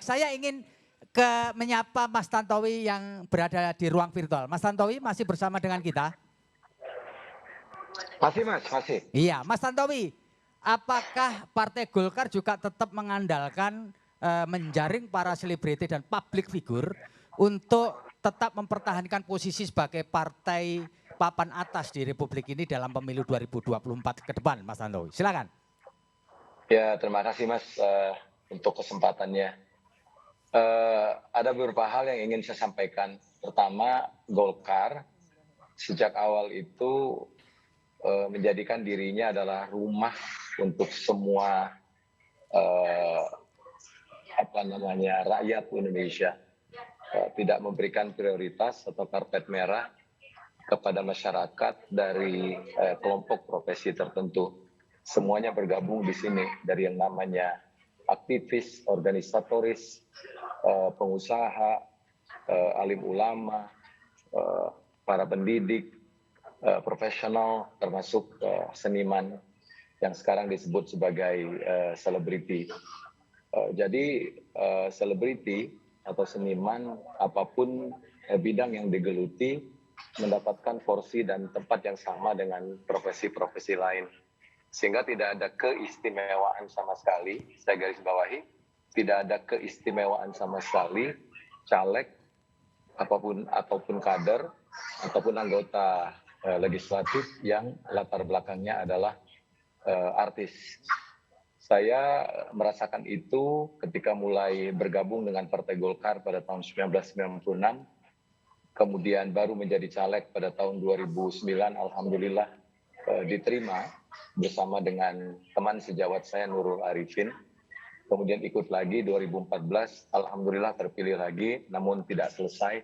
saya ingin menyapa Mas Tantowi yang berada di ruang virtual. Mas Tantowi masih bersama dengan kita? Masih Mas, masih. Iya, Mas Tantowi, apakah Partai Golkar juga tetap mengandalkan menjaring para selebriti dan public figure untuk tetap mempertahankan posisi sebagai partai papan atas di Republik ini dalam pemilu 2024 ke depan, Mas Tantowi? Silakan. Ya, terima kasih Mas untuk kesempatannya. Ada beberapa hal yang ingin saya sampaikan. Pertama, Golkar sejak awal itu menjadikan dirinya adalah rumah untuk semua rakyat Indonesia. Tidak memberikan prioritas atau karpet merah kepada masyarakat dari kelompok profesi tertentu. Semuanya bergabung di sini, dari yang namanya aktivis, organisatoris, pengusaha, alim ulama, para pendidik, profesional, termasuk seniman yang sekarang disebut sebagai selebriti. Jadi selebriti atau seniman apapun bidang yang digeluti mendapatkan porsi dan tempat yang sama dengan profesi-profesi lain. Sehingga tidak ada keistimewaan sama sekali, saya garis bawahi, tidak ada keistimewaan sama sekali caleg ataupun kader ataupun anggota legislatif yang latar belakangnya adalah artis. Saya merasakan itu ketika mulai bergabung dengan Partai Golkar pada tahun 1996, kemudian baru menjadi caleg pada tahun 2009, alhamdulillah diterima bersama dengan teman sejawat saya Nurul Arifin. Kemudian ikut lagi 2014, alhamdulillah terpilih lagi, namun tidak selesai.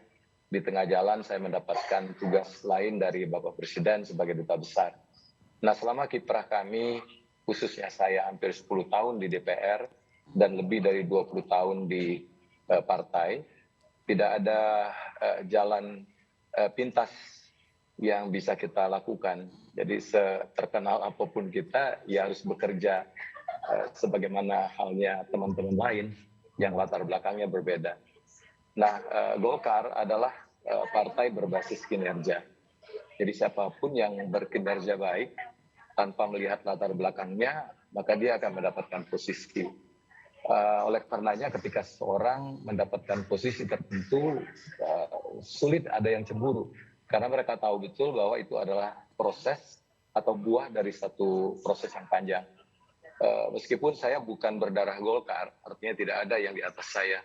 Di tengah jalan saya mendapatkan tugas lain dari Bapak Presiden sebagai duta besar. Nah, selama kiprah kami, khususnya saya hampir 10 tahun di DPR dan lebih dari 20 tahun di partai, tidak ada jalan pintas yang bisa kita lakukan. Jadi terkenal apapun kita, ya harus bekerja sebagaimana halnya teman-teman lain yang latar belakangnya berbeda. Nah, Golkar adalah partai berbasis kinerja. Jadi siapapun yang berkinerja baik, tanpa melihat latar belakangnya, maka dia akan mendapatkan posisi. Oleh karenanya ketika seorang mendapatkan posisi tertentu, sulit ada yang cemburu. Karena mereka tahu betul bahwa itu adalah proses atau buah dari satu proses yang panjang. Meskipun saya bukan berdarah Golkar, artinya tidak ada yang di atas saya.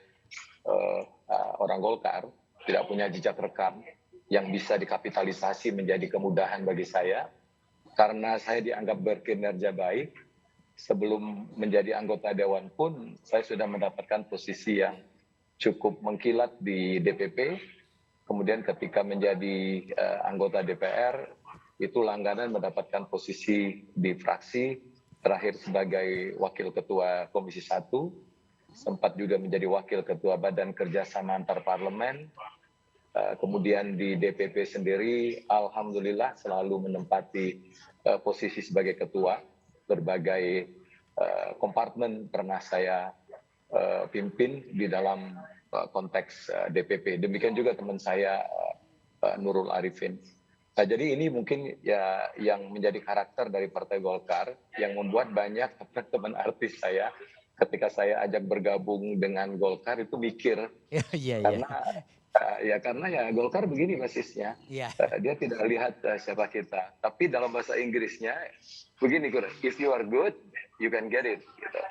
Orang Golkar tidak punya jejak rekam yang bisa dikapitalisasi menjadi kemudahan bagi saya. Karena saya dianggap berkinerja baik, sebelum menjadi anggota Dewan pun saya sudah mendapatkan posisi yang cukup mengkilat di DPP. Kemudian ketika menjadi anggota DPR, itu langganan mendapatkan posisi di fraksi, terakhir sebagai Wakil Ketua Komisi 1, sempat juga menjadi Wakil Ketua Badan Kerjasama Antar Parlemen. Kemudian di DPP sendiri, alhamdulillah selalu menempati posisi sebagai ketua. Berbagai kompartemen pernah saya pimpin di dalam konteks DPP. Demikian juga teman saya Nurul Arifin. Nah, jadi ini mungkin ya yang menjadi karakter dari Partai Golkar yang membuat banyak teman artis saya ketika saya ajak bergabung dengan Golkar itu mikir. Karena Golkar begini basisnya, dia tidak lihat siapa kita. Tapi dalam bahasa Inggrisnya begini, if you are good, you can get it. Gitu.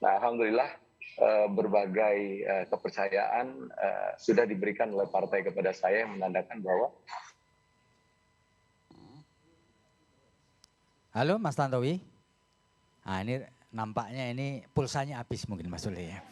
Nah, alhamdulillah berbagai kepercayaan sudah diberikan oleh partai kepada saya yang menandakan bahwa. Halo Mas Tantowi. Nah, ini nampaknya ini pulsanya habis mungkin Mas Uli ya.